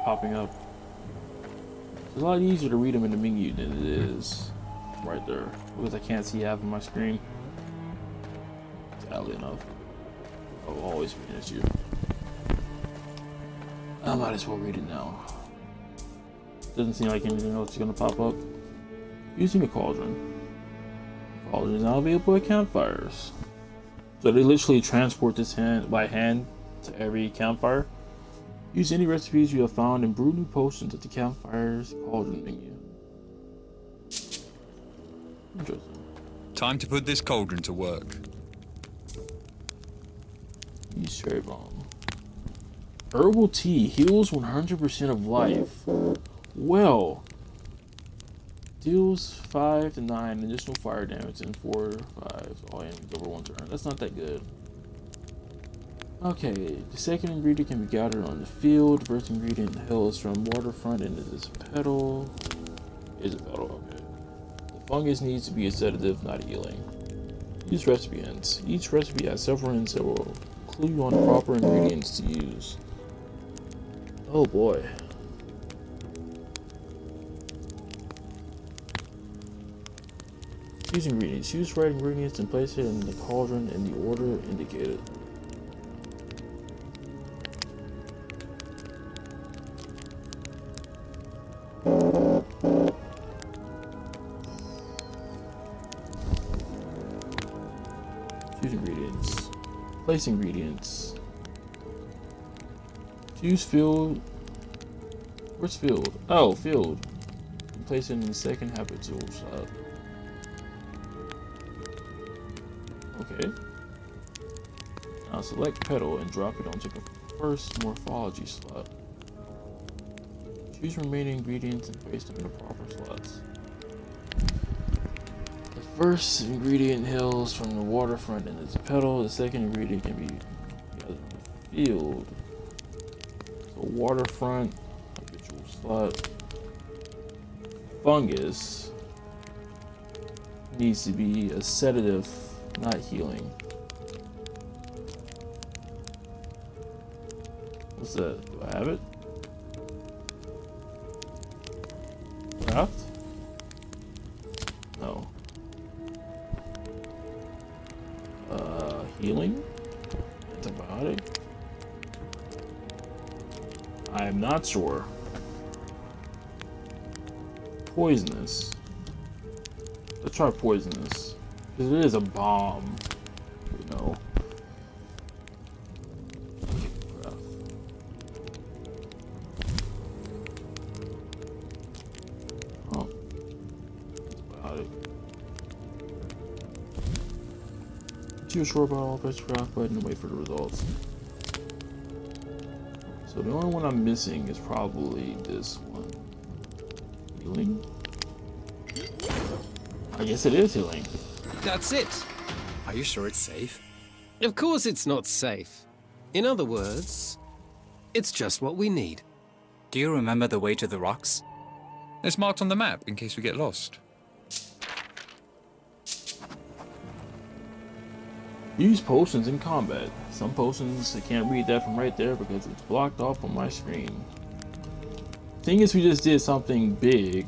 popping up. It's a lot easier to read them in the menu than it is right there, because I can't see half of my screen. Sadly enough, I'll always be an issue. I might as well read it now. Doesn't seem like anything else is gonna pop up. Using a cauldron. Cauldron is now available at campfires. So they literally transport this by hand to every campfire. Use any recipes you have found and brew new potions at the campfire's cauldron menu. Interesting. Time to put this cauldron to work. Use cherry bomb. Herbal tea heals 100% of life. Well, deals 5 to 9 additional fire damage and 4 to 5 all enemies over one turn. That's not that good. Okay, the second ingredient can be gathered on the field. The first ingredient hails from waterfront and it is a petal. Is a petal, okay. The fungus needs to be a sedative, not healing. Use recipients. Each recipe has several hints that will clue you on the proper ingredients to use. Oh boy. Use ingredients. Use right ingredients and place it in the cauldron in the order indicated. Use ingredients. Place ingredients. Use field. Where's field? Oh, field. Place it in the second habitual slot. Okay. Now select petal and drop it onto the first morphology slot. Choose remaining ingredients and place them in the proper slots. The first ingredient hails from the waterfront and its petal. The second ingredient can be gathered in the field. So waterfront, habitual slot. Fungus needs to be a sedative, not healing. What's that? Do I have it? Craft? No. Healing? Antibiotic? I am not sure. Poisonous. Let's try poisonous. Because it is a bomb, you know. Oh. Antibiotic. Choose short bottle, press the craft button and wait for the results. So the only one I'm missing is probably this one. Healing? I guess it is healing. That's it. Are you sure it's safe? Of course it's not safe. In other words, it's just what we need. Do you remember the way to the rocks? It's marked on the map in case we get lost. Use potions in combat. Some potions, I can't read that from right there because it's blocked off on my screen. Thing is, we just did something big.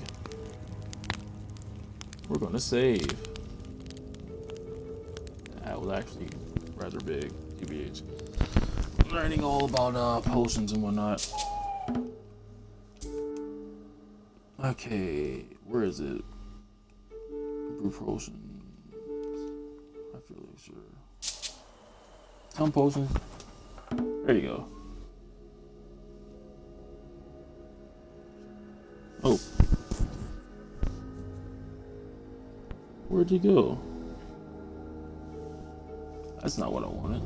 We're gonna save. That was actually rather big. TBH. Learning all about potions and whatnot. Okay, where is it? Brew potions. I feel like sure. Some potions. There you go. Oh. Where'd you go? That's not what I wanted.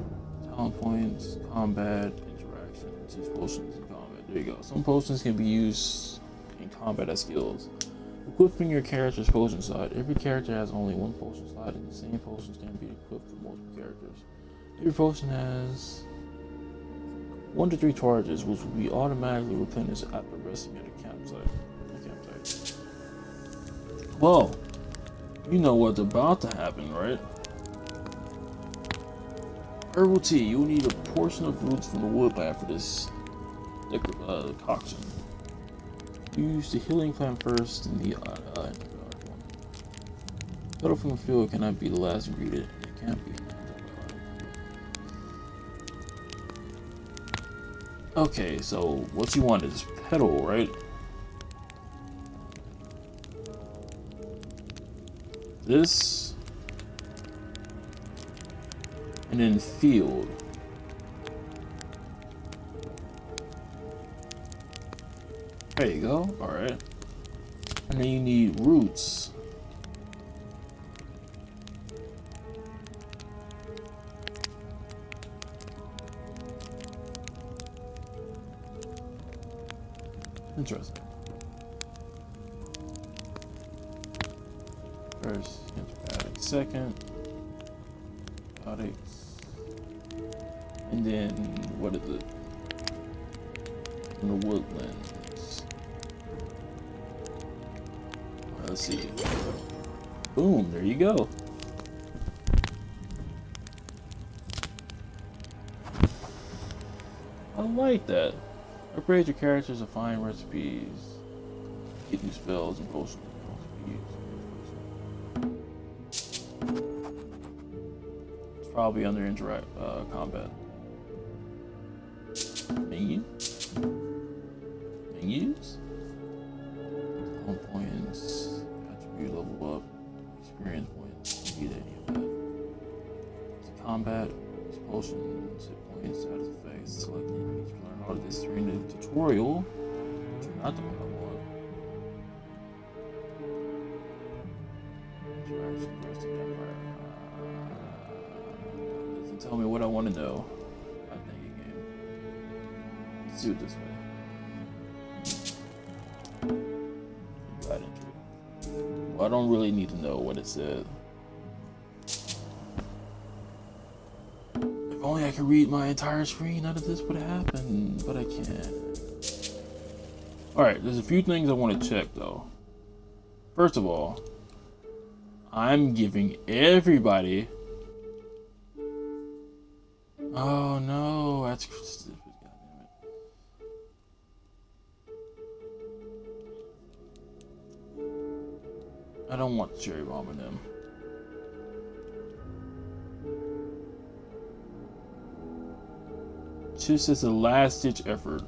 Talent points, combat, interactions, use potions in combat. There you go. Some potions can be used in combat as skills. Equipping your character's potion slot. Every character has only one potion slot, and the same potions can be equipped for multiple characters. Every potion has 1 to 3 charges, which will be automatically replenished after resting at a campsite. Well, you know what's about to happen, right? Herbal tea. You will need a portion of roots from the woodland for this decoction. Use the healing plant first and the petal from the field cannot be the last ingredient. It can't be. Okay, so what you want is petal, right? This and then field. There you go. All right. And then you need roots. Interesting. First, antibiotic. Second, antibiotics. And then, what is it? In the woodlands. Let's see. Boom, there you go. I like that. Upgrade your characters to find recipes, get new spells and potions. It's probably under interact combat. Menus? Home points, attribute level up, experience points, don't need any of that. It's combat, use potions, hit points, status effects, select enemies, learn all of this during the tutorial, which are not the one I want. Interaction versus campfire. Doesn't tell me what I want to know. I think again. Let's do it this way. Right into it. Well, I don't really need to know what it said. If only I could read my entire screen, none of this would happen, but I can't. Alright, there's a few things I want to check though. First of all, I'm giving everybody. Oh no, that's stupid. I don't want the cherry bomb in them. Just as a last-ditch effort.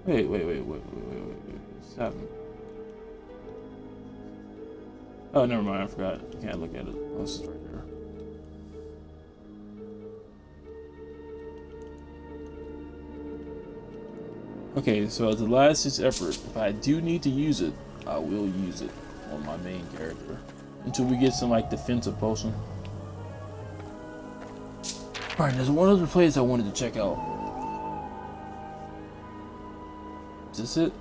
Wait. What's happening? Oh, never mind. I forgot. I can't look at it. Oh, this is right there. Okay, so as a last-ditch effort, if I do need to use it, I will use it on my main character until we get some like defensive potion. Alright, there's one other place I wanted to check out. Is this it?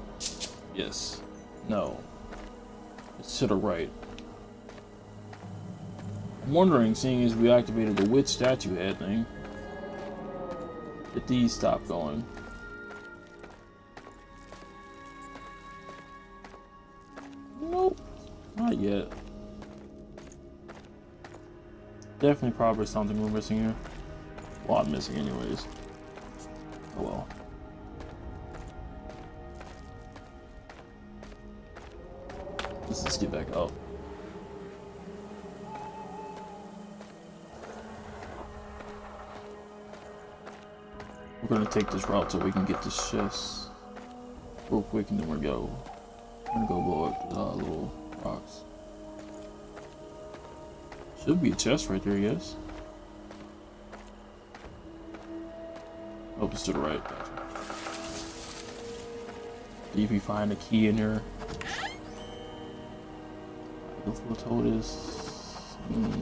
Yes. No. It's to the right. I'm wondering, seeing as we activated the witch statue head thing, did these stop going? Nope. Not yet. Definitely probably something we're missing here. Well, I'm missing anyways. Oh well. Let's just get back up. We're gonna take this route so we can get this chest real quick and then we're gonna go blow up the little rocks. Should be a chest right there, yes. Oh, it's to the right. Gotcha. See if you find a key in here. What told is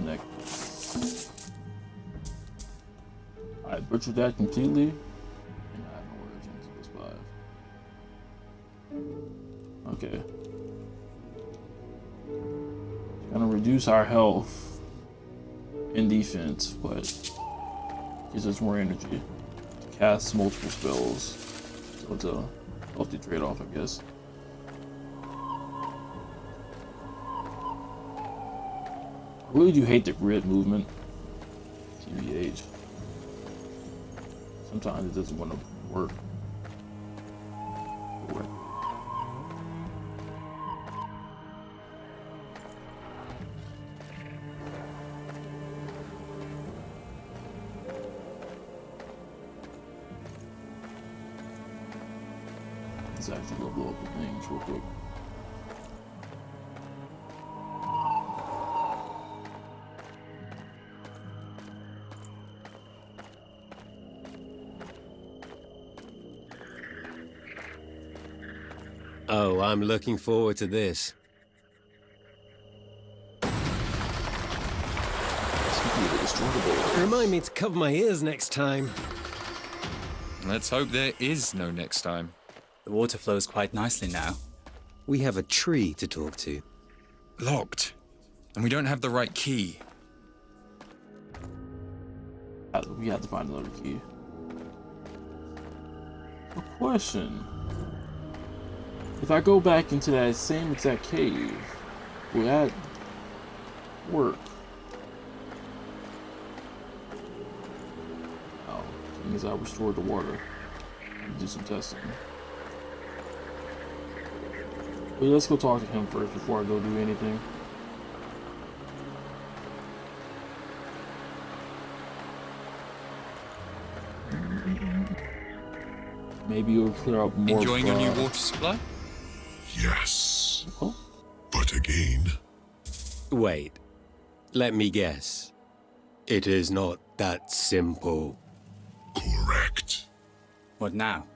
necklace. I butchered that completely, and I have no words into this 5. Okay. It's gonna reduce our health and defense, but gives us more energy to cast multiple spells. So it's a healthy trade-off, I guess. I really do hate the grid movement. TBH. Sometimes it doesn't want to work. Let's actually go blow up the things real quick. Oh, I'm looking forward to this. Let's completely destroy the boulder. Remind me to cover my ears next time. Let's hope there is no next time. The water flows quite nicely now. We have a tree to talk to. Locked. And we don't have the right key. We have to find another key. A question. If I go back into that same exact cave, will that work? Oh, that means I restored the water. Do some testing. But let's go talk to him first before I go do anything. Maybe it'll clear up more. Enjoying your new water supply? Yes, Oh, but again, Wait, let me guess. It is not that simple. correct. What now?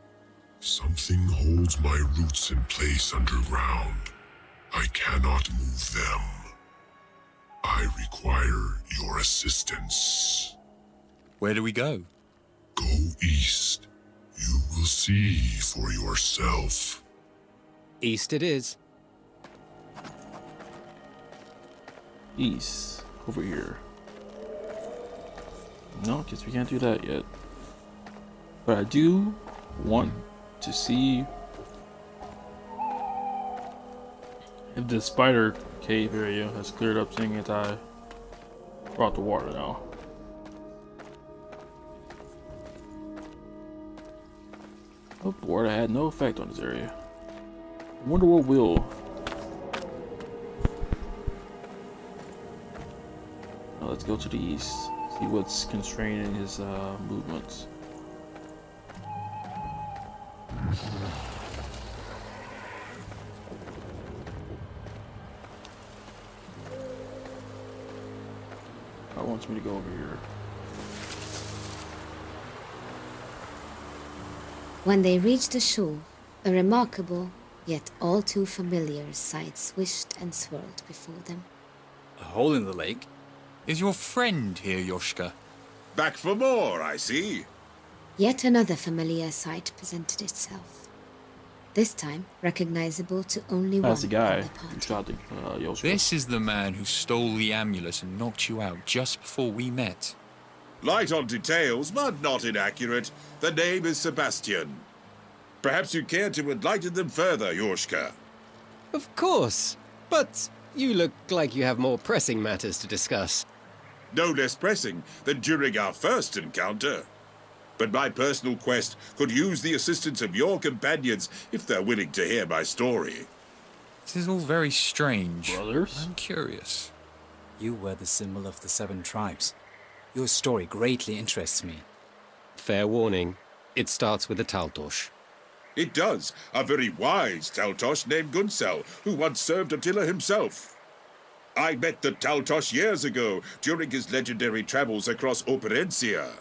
Something holds my roots in place underground. I cannot move them. I require your assistance. Where do we go? Go east. You will see for yourself. East it is. east. Over here. No, guess we can't do that yet. But I do want to see if the spider cave area has cleared up, seeing as I brought the water now. Oh, the water had no effect on this area. I wonder what will. Now let's go to the east, see what's constraining his movements. I wants me to go over here. When they reached the shore, a remarkable, yet all too familiar sight swished and swirled before them. A hole in the lake? Is your friend here, Yoshka? Back for more, I see. Yet another familiar sight presented itself. This time, recognizable to only one That's the guy in the who party. shot the Yoshua. This is the man who stole the amulet and knocked you out just before we met. Light on details, but not inaccurate. The name is Sebastian. Perhaps you care to enlighten them further, Yoshka. Of course. But you look like you have more pressing matters to discuss. No less pressing than during our first encounter. But my personal quest could use the assistance of your companions if they're willing to hear my story. This is all very strange. Brothers? I'm curious. You were the symbol of the 7 tribes. Your story greatly interests me. Fair warning, it starts with a Taltosh. It does. A very wise Taltosh named Gunsel, who once served Attila himself. I met the Taltosh years ago during his legendary travels across Operencia.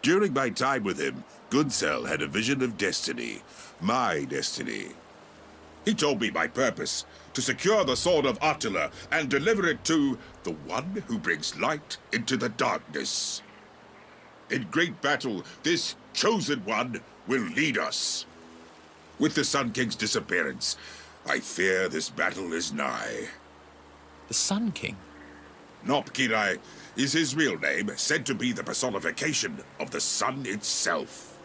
During my time with him, Gunsel had a vision of destiny. My destiny. He told me my purpose, to secure the sword of Attila and deliver it to the one who brings light into the darkness. In great battle, this chosen one will lead us. With the Sun King's disappearance, I fear this battle is nigh. The Sun King? Nopkirai is his real name, said to be the personification of the sun itself.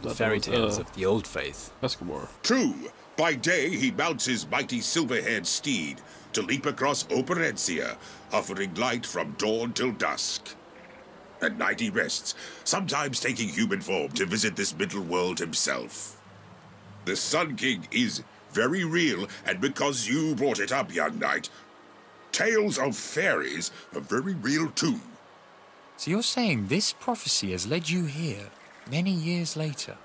That Fairy was, tales of the old faith. Escobar. True, by day he mounts his mighty silver-haired steed to leap across Operencia, offering light from dawn till dusk. At night he rests, sometimes taking human form to visit this middle world himself. The Sun King is very real, and because you brought it up, young knight, tales of fairies are very real too. So you're saying this prophecy has led you here many years later?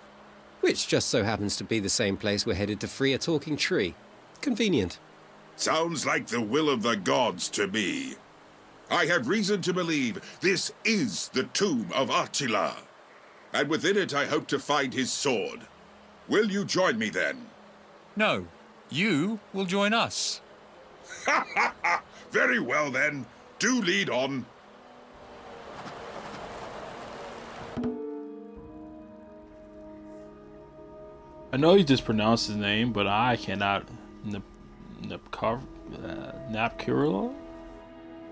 Which just so happens to be the same place we're headed to free a talking tree. Convenient. Sounds like the will of the gods to me. I have reason to believe this is the tomb of Attila, and within it I hope to find his sword. Will you join me then? No, you will join us. Ha ha ha! Very well then. Do lead on. I know you just pronounced his name, but I cannot. Napkirilla?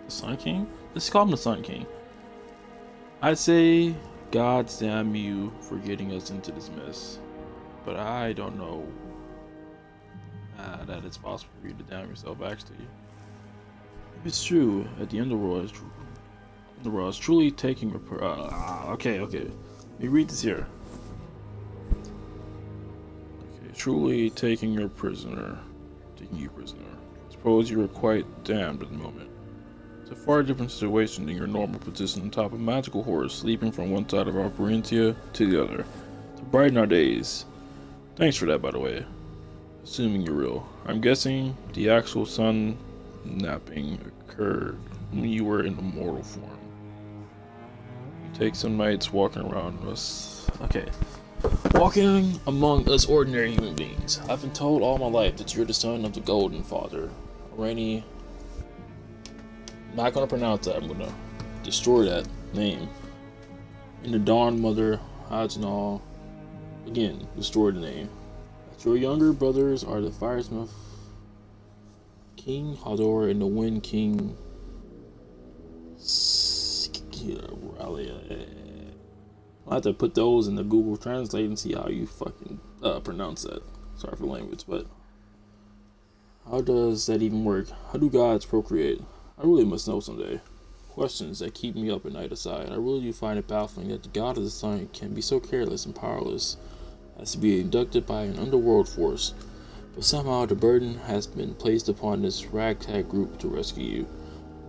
The Sun King? Let's call him the Sun King. I'd say, God damn you for getting us into this mess. But I don't know that it's possible for you to damn yourself, actually. If it's true, at the end of the world is truly taking okay. Let me read this here. Okay, truly taking you prisoner. Suppose you are quite damned at the moment. It's a far different situation than your normal position on top of a magical horse, sleeping from one side of Operencia to the other, to brighten our days. Thanks for that, by the way. Assuming you're real. I'm guessing the actual sun napping occurred when you were in mortal form. You take some nights walking around us. Okay. Walking among us ordinary human beings. I've been told all my life that you're the son of the Golden Father. Rainy. I'm not gonna pronounce that. I'm gonna destroy that name. And the Dawn Mother, Hajnal. Again, destroy the name. That your younger brothers are the Firesmith King Hador and the Wind King I'll have to put those in the Google Translate and see how you fucking pronounce that. Sorry for the language, but how does that even work? How do gods procreate? I really must know someday. Questions that keep me up at night aside, I really do find it baffling that the god of the sun can be so careless and powerless as to be abducted by an underworld force, but somehow the burden has been placed upon this ragtag group to rescue you.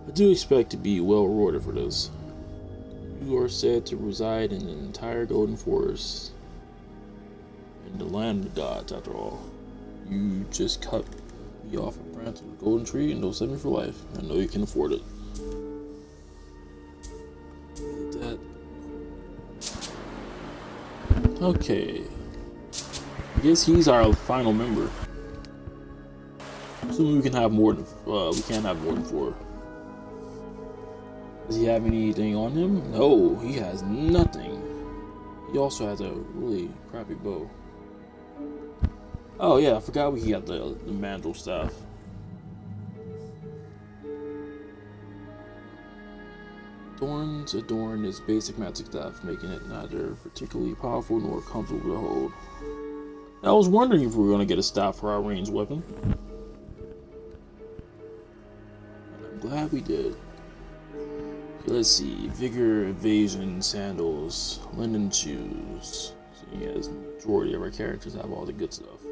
I do expect to be well rewarded for this. You are said to reside in the entire Golden Forest, in the land of the gods, after all. You just cut me off a branch of the golden tree and don't set me for life. I know you can afford it. That. Okay. I guess he's our final member. Assuming we can have more than we can't have more than 4. Does he have anything on him? No, he has nothing. He also has a really crappy bow. Oh yeah, I forgot we got the mandrel staff. Thorns adorn his basic magic staff, making it neither particularly powerful nor comfortable to hold. I was wondering if we were going to get a staff for our ranged weapon. And I'm glad we did. Let's see, vigor, evasion, sandals, linen shoes. Seeing as the majority of our characters have all the good stuff.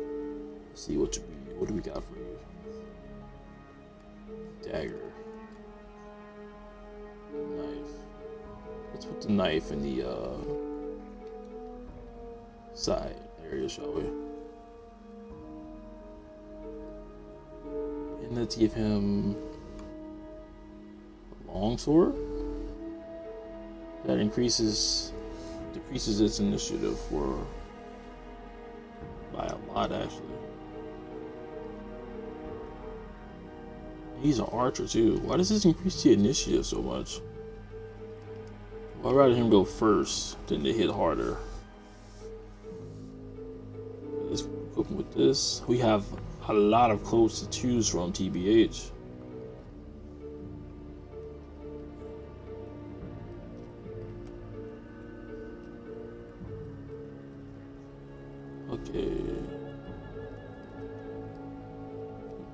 Let's see what do we got for you? Dagger. Knife. Let's put the knife in the side area, shall we? And let's give him a longsword. That decreases its initiative by a lot, actually. He's an archer too. Why does this increase the initiative so much? Well, I'd rather him go first than to hit harder. Let's equip him with this. We have a lot of clothes to choose from, TBH. Okay,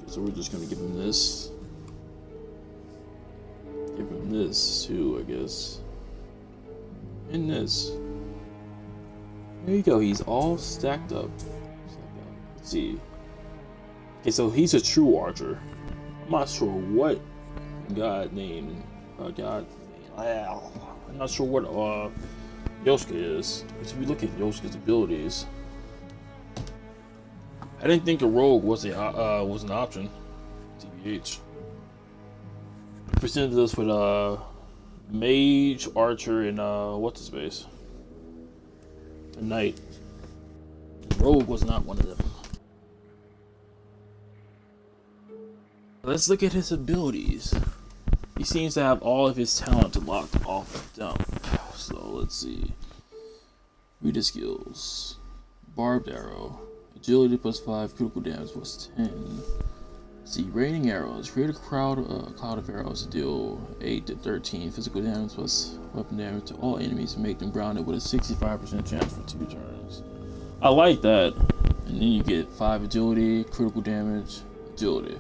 so we're just gonna give him this. Give him this too, I guess. And this. There you go, he's all stacked up. Let's see. Okay, so he's a true archer. I'm not sure what I'm not sure what Yosuke is. Because if we look at Yosuke's abilities, I didn't think a rogue was an option. TBH. Presented us with mage, archer, and what's his face? A knight. Rogue was not one of them. Let's look at his abilities. He seems to have all of his talent locked off the dump. So let's see. Read his skills. Barbed arrow. Agility +5, critical damage +10. See, raining arrows. Create a cloud of arrows to deal 8 to 13 physical damage plus weapon damage to all enemies and make them grounded with a 65% chance for 2 turns. I like that. And then you get 5 agility, critical damage, agility.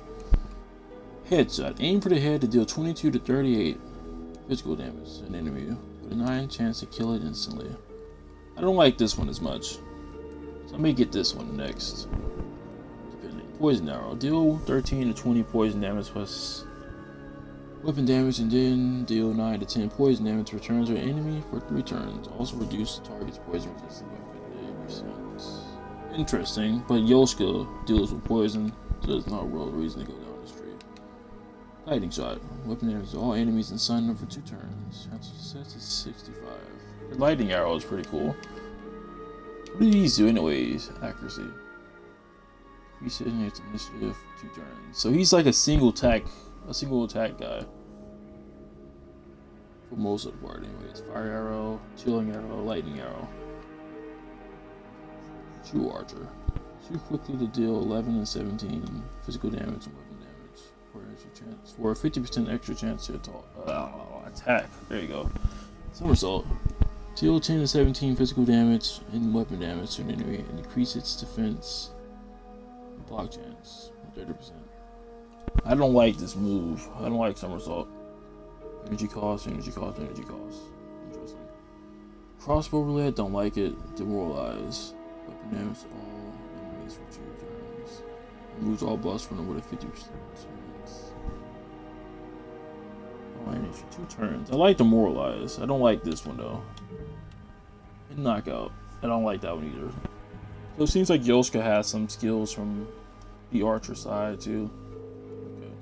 Headshot. Aim for the head to deal 22 to 38 physical damage to an enemy with a 9 chance to kill it instantly. I don't like this one as much. So I may get this one next. Poison arrow. Deal 13 to 20 poison damage plus weapon damage and then deal 9 to 10 poison damage. Returns to an enemy for 3 turns. Also reduce the target's poison resistance by 50%. Interesting, but Yoshka deals with poison, so there's no real reason to go down the street. Lightning shot. Weapon damage to all enemies and sun for 2 turns. Chance of success is 65. The lightning arrow is pretty cool. What do these do anyways? Accuracy. Increase its initiative 2 turns. So he's like a single attack guy. For most of the part anyways. Fire arrow, chilling arrow, lightning arrow. True archer. Shoot quickly to deal 11 and 17 physical damage and weapon damage. For a 50% extra chance to attack. There you go. Somersault. Deal 10 to 17 physical damage and weapon damage to an enemy and increase its defense and block chance 30%. I don't like this move. I don't like somersault. Energy cost, energy cost, energy cost. Interesting. Crossbow roulette, don't like it. Demoralize. Weapon damage to all enemies for 2 turns. Removes all buffs from them with a 50% chance. Oh, energy 2 turns. I like demoralize. I don't like this one though. And knockout. I don't like that one either. So it seems like Yoshka has some skills from the archer side too. Okay.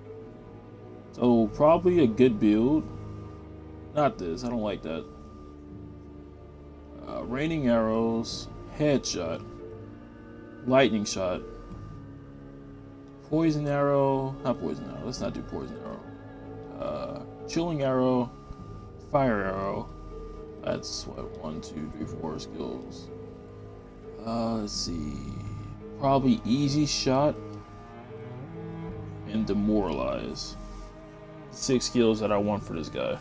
So probably a good build. Not this. I don't like that. Raining arrows, headshot, lightning shot, poison arrow. Not poison arrow. Let's not do poison arrow. Chilling arrow, fire arrow. That's what 1, 2, 3, 4 skills. Let's see. Probably easy shot and demoralize. 6 skills that I want for this guy.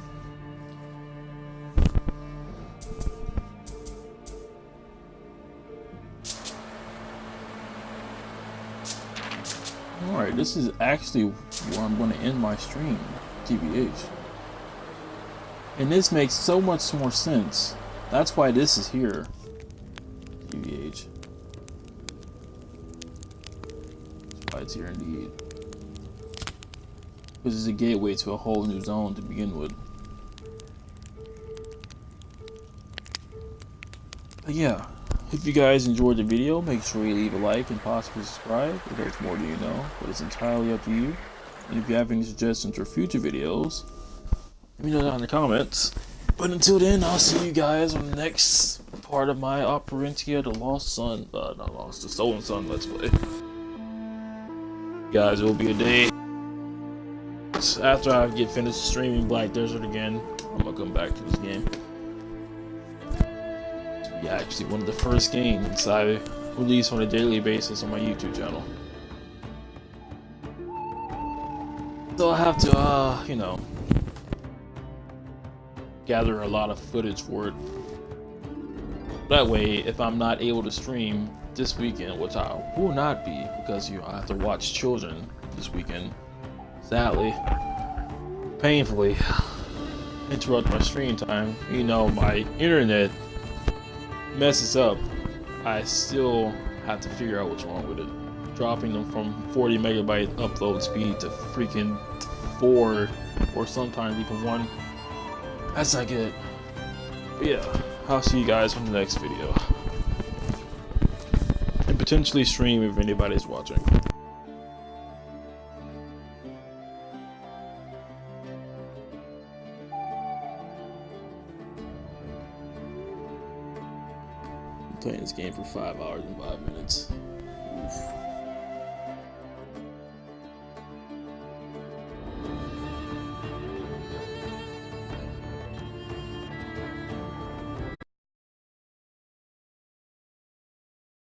Alright, this is actually where I'm going to end my stream, TBH. And this makes so much more sense. That's why this is here. TBH. That's why it's here indeed. Because it's a gateway to a whole new zone to begin with. But yeah, if you guys enjoyed the video, make sure you leave a like and possibly subscribe. It hurts more than you know, but it's entirely up to you. And if you have any suggestions for future videos, let me know down in the comments. But until then, I'll see you guys on the next part of my Operencia, the Lost Sun, not Lost, the Stolen Sun Let's Play. Guys, it will be a day after I get finished streaming Black Desert again. I'm gonna come back to this game. It's actually one of the first games I release on a daily basis on my YouTube channel. So I have to, you know, gather a lot of footage for it. That way, if I'm not able to stream this weekend, which I will not be, because I have to watch children this weekend, sadly, painfully interrupt my stream time. You know, my internet messes up. I still have to figure out what's wrong with it. Dropping them from 40 megabyte upload speed to freaking 4 or sometimes even 1. That's not good. But yeah, I'll see you guys on the next video. potentially stream if anybody's watching. I'm playing this game for 5 hours and 5 minutes. Oof.